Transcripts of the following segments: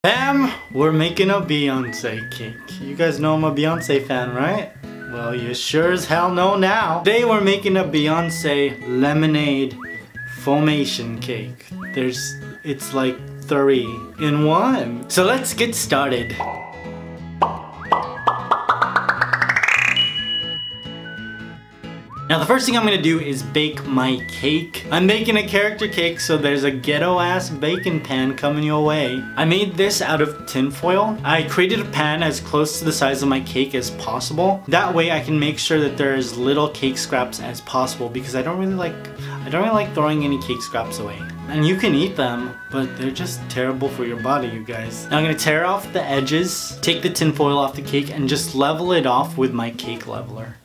Bam! We're making a Beyonce cake. You guys know I'm a Beyonce fan, right? Well, you sure as hell know now. Today we're making a Beyonce lemonade formation cake. It's like 3 in 1. So let's get started. Now the first thing I'm gonna do is bake my cake. I'm making a character cake, so there's a ghetto ass baking pan coming your way. I made this out of tinfoil. I created a pan as close to the size of my cake as possible. That way I can make sure that there is little cake scraps as possible because I don't really like throwing any cake scraps away. And you can eat them, but they're just terrible for your body, you guys. Now I'm gonna tear off the edges, take the tinfoil off the cake, and just level it off with my cake leveler.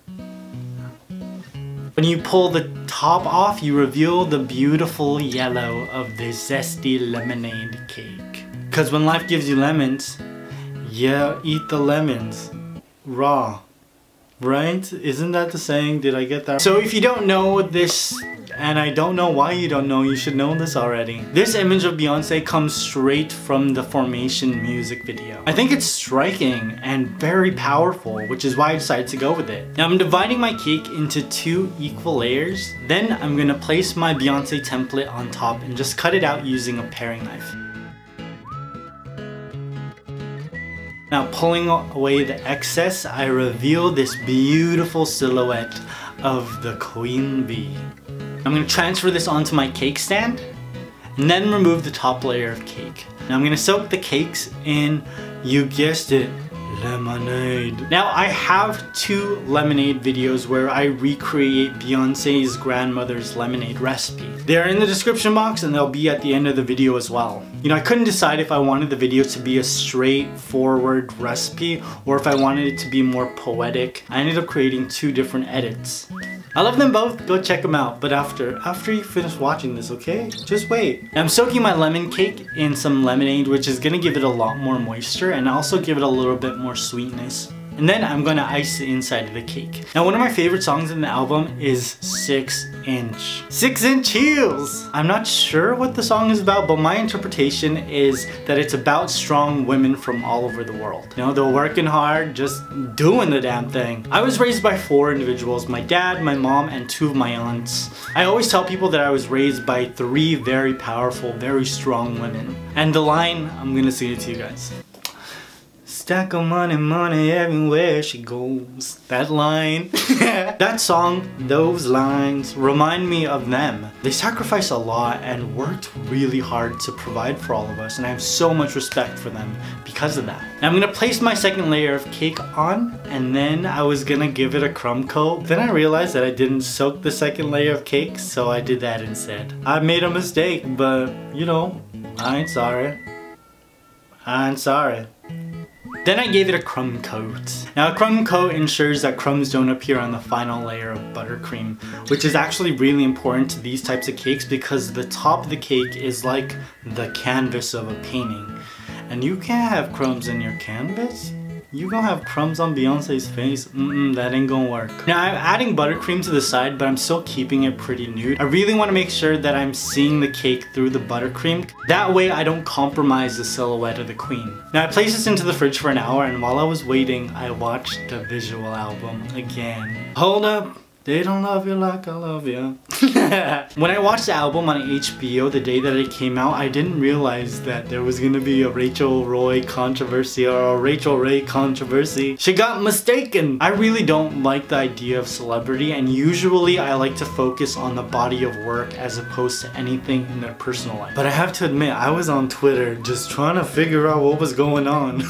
When you pull the top off, you reveal the beautiful yellow of the zesty lemonade cake. Because when life gives you lemons, yeah, eat the lemons raw. Right? Isn't that the saying? Did I get that? So if you don't know this, and I don't know why you don't know, you should know this already. This image of Beyonce comes straight from the Formation music video. I think it's striking and very powerful, which is why I decided to go with it. Now I'm dividing my cake into 2 equal layers. Then I'm gonna place my Beyonce template on top and just cut it out using a paring knife. Now pulling away the excess, I reveal this beautiful silhouette of the queen bee. I'm going to transfer this onto my cake stand and then remove the top layer of cake. Now I'm going to soak the cakes in, you guessed it, lemonade. Now I have 2 lemonade videos where I recreate Beyonce's grandmother's lemonade recipe. They're in the description box and they'll be at the end of the video as well. You know, I couldn't decide if I wanted the video to be a straightforward recipe or if I wanted it to be more poetic. I ended up creating 2 different edits. I love them both, go check them out, but after you finish watching this, okay? Just wait. I'm soaking my lemon cake in some lemonade, which is gonna give it a lot more moisture and also give it a little bit more sweetness. And then I'm gonna ice the inside of the cake. Now one of my favorite songs in the album is 6 Inch. 6 Inch Heels! I'm not sure what the song is about, but my interpretation is that it's about strong women from all over the world. You know, they're working hard, just doing the damn thing. I was raised by 4 individuals, my dad, my mom, and 2 of my aunts. I always tell people that I was raised by 3 very powerful, very strong women. And the line, I'm gonna sing it to you guys. Stack of money, money everywhere she goes. That line. That song, those lines remind me of them. They sacrificed a lot and worked really hard to provide for all of us, and I have so much respect for them because of that. Now I'm gonna place my second layer of cake on, and then I was gonna give it a crumb coat. Then I realized that I didn't soak the second layer of cake, so I did that instead. I made a mistake, but you know, I ain't sorry. I ain't sorry. Then I gave it a crumb coat. Now a crumb coat ensures that crumbs don't appear on the final layer of buttercream, which is actually really important to these types of cakes because the top of the cake is like the canvas of a painting. And you can't have crumbs in your canvas. You gonna have crumbs on Beyonce's face? That ain't gonna work. Now I'm adding buttercream to the side, but I'm still keeping it pretty nude. I really want to make sure that I'm seeing the cake through the buttercream. That way I don't compromise the silhouette of the queen. Now I placed this into the fridge for an hour, and while I was waiting, I watched the visual album again. Hold up. They don't love you like I love you. When I watched the album on HBO the day that it came out, I didn't realize that there was gonna be a Rachel Roy controversy or a Rachel Ray controversy. She got mistaken. I really don't like the idea of celebrity, and usually I like to focus on the body of work as opposed to anything in their personal life. But I have to admit, I was on Twitter just trying to figure out what was going on.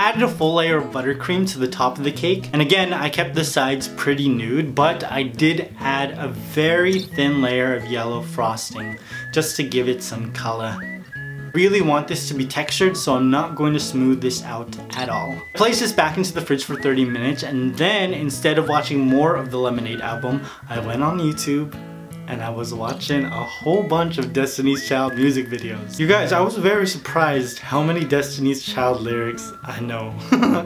Added a full layer of buttercream to the top of the cake, and again I kept the sides pretty nude, but I did add a very thin layer of yellow frosting just to give it some color. I really want this to be textured, so I'm not going to smooth this out at all. I placed this back into the fridge for 30 minutes, and then instead of watching more of the Lemonade album, I went on YouTube and I was watching a whole bunch of Destiny's Child music videos. You guys, I was very surprised how many Destiny's Child lyrics I know.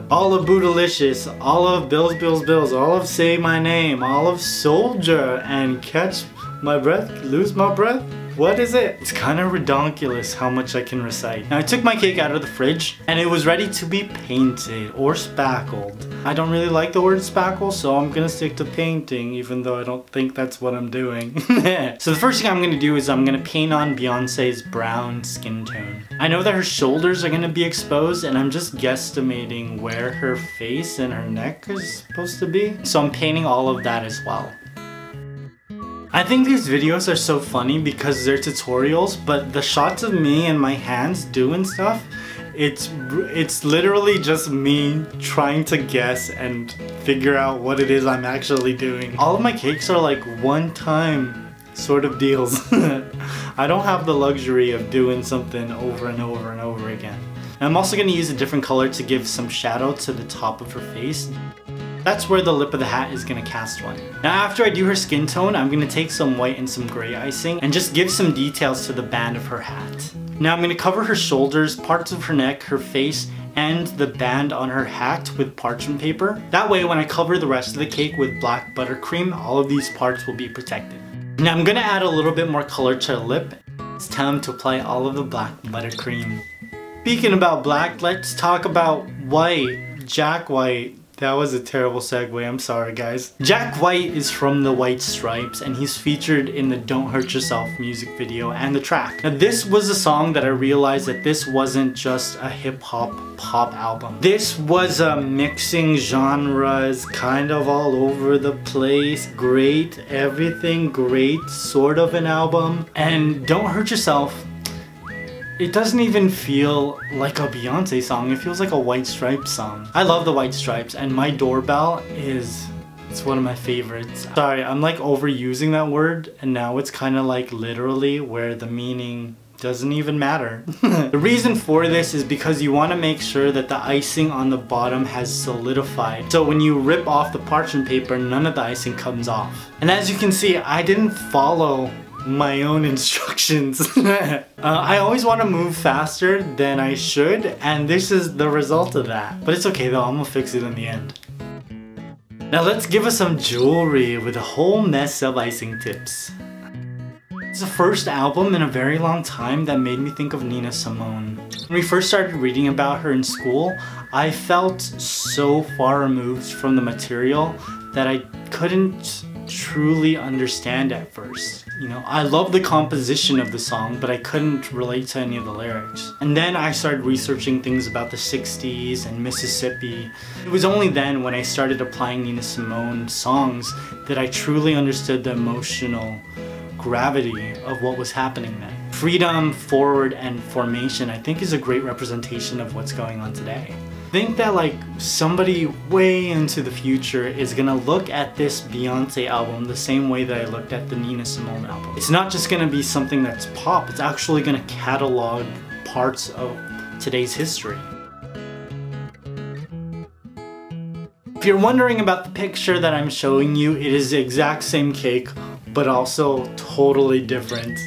All of Bootylicious, all of Bills, Bills, Bills, all of Say My Name, all of Soldier, and Catch My Breath, Lose My Breath. What is it? It's kind of redonkulous how much I can recite. Now I took my cake out of the fridge and it was ready to be painted or spackled. I don't really like the word spackle, so I'm gonna stick to painting even though I don't think that's what I'm doing. So the first thing I'm gonna do is I'm gonna paint on Beyonce's brown skin tone. I know that her shoulders are gonna be exposed and I'm just guesstimating where her face and her neck is supposed to be. So I'm painting all of that as well. I think these videos are so funny because they're tutorials, but the shots of me and my hands doing stuff, it's literally just me trying to guess and figure out what it is I'm actually doing. All of my cakes are like one-time sort of deals. I don't have the luxury of doing something over and over and over again. And I'm also going to use a different color to give some shadow to the top of her face. That's where the lip of the hat is gonna cast one. Now after I do her skin tone, I'm gonna take some white and some gray icing and just give some details to the band of her hat. Now I'm gonna cover her shoulders, parts of her neck, her face, and the band on her hat with parchment paper. That way when I cover the rest of the cake with black buttercream, all of these parts will be protected. Now I'm gonna add a little bit more color to her lip. It's time to apply all of the black buttercream. Speaking about black, let's talk about white. Jack White. That was a terrible segue, I'm sorry guys. Jack White is from the White Stripes and he's featured in the Don't Hurt Yourself music video and the track. Now this was a song that I realized that this wasn't just a hip-hop pop album. This was a mixing genres, kind of all over the place, great, everything great, sort of an album. And Don't Hurt Yourself, it doesn't even feel like a Beyonce song, it feels like a White Stripes song. I love the White Stripes and My Doorbell it's one of my favorites. Sorry, I'm like overusing that word and now it's kind of like literally where the meaning doesn't even matter. The reason for this is because you want to make sure that the icing on the bottom has solidified. So when you rip off the parchment paper, none of the icing comes off. And as you can see, I didn't follow my own instructions. I always want to move faster than I should, and this is the result of that. But it's okay though, I'm gonna fix it in the end. Now let's give us some jewelry with a whole mess of icing tips. It's the first album in a very long time that made me think of Nina Simone. When we first started reading about her in school, I felt so far removed from the material that I couldn't truly understand at first. You know, I love the composition of the song, but I couldn't relate to any of the lyrics. And then I started researching things about the 60s and Mississippi. It was only then when I started applying Nina Simone songs that I truly understood the emotional gravity of what was happening then. Freedom, Forward, and Formation I think is a great representation of what's going on today. I think that like somebody way into the future is gonna look at this Beyonce album the same way that I looked at the Nina Simone album. It's not just gonna be something that's pop, it's actually gonna catalog parts of today's history. If you're wondering about the picture that I'm showing you, it is the exact same cake, but also totally different.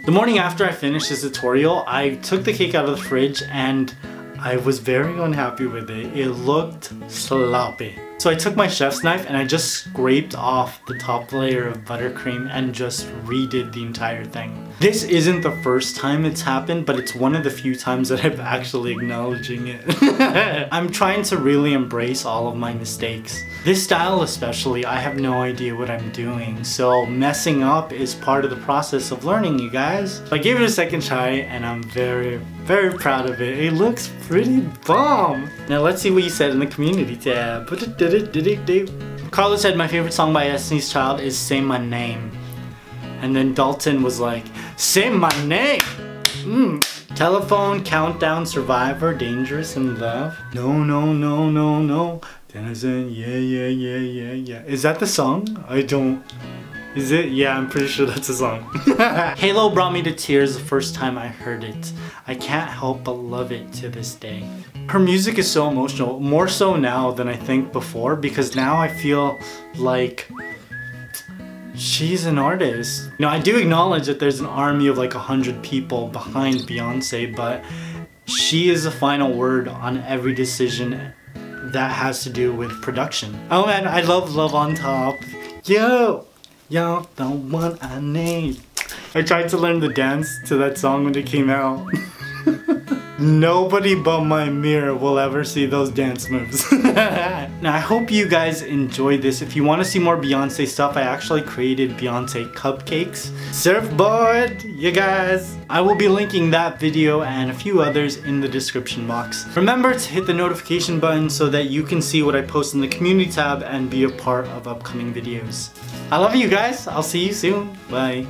The morning after I finished this tutorial, I took the cake out of the fridge and I was very unhappy with it. It looked sloppy. So I took my chef's knife and I just scraped off the top layer of buttercream and just redid the entire thing. This isn't the first time it's happened, but it's one of the few times that I'm actually acknowledging it. I'm trying to really embrace all of my mistakes. This style especially, I have no idea what I'm doing, so messing up is part of the process of learning, you guys. So I gave it a second try and I'm very proud of it. It looks pretty bomb. Now let's see what you said in the community tab. Carla said my favorite song by Destiny's Child is Say My Name. And then Dalton was like, say my name! Telephone, Countdown, Survivor, Dangerous in Love. No, no, no, no, no. Then I said, yeah. Is that the song? I don't... Is it? Yeah, I'm pretty sure that's a song. Halo brought me to tears the first time I heard it. I can't help but love it to this day. Her music is so emotional, more so now than I think before, because now I feel like she's an artist. You know, I do acknowledge that there's an army of like 100 people behind Beyonce, but she is the final word on every decision that has to do with production. Oh man, I love Love on Top. Yo, the one I need. I tried to learn the dance to that song when it came out. Nobody but my mirror will ever see those dance moves. Now I hope you guys enjoyed this. If you want to see more Beyonce stuff, I actually created Beyonce Cupcakes. Surfboard, you guys. I will be linking that video and a few others in the description box. Remember to hit the notification button so that you can see what I post in the community tab and be a part of upcoming videos. I love you guys. I'll see you soon. Bye.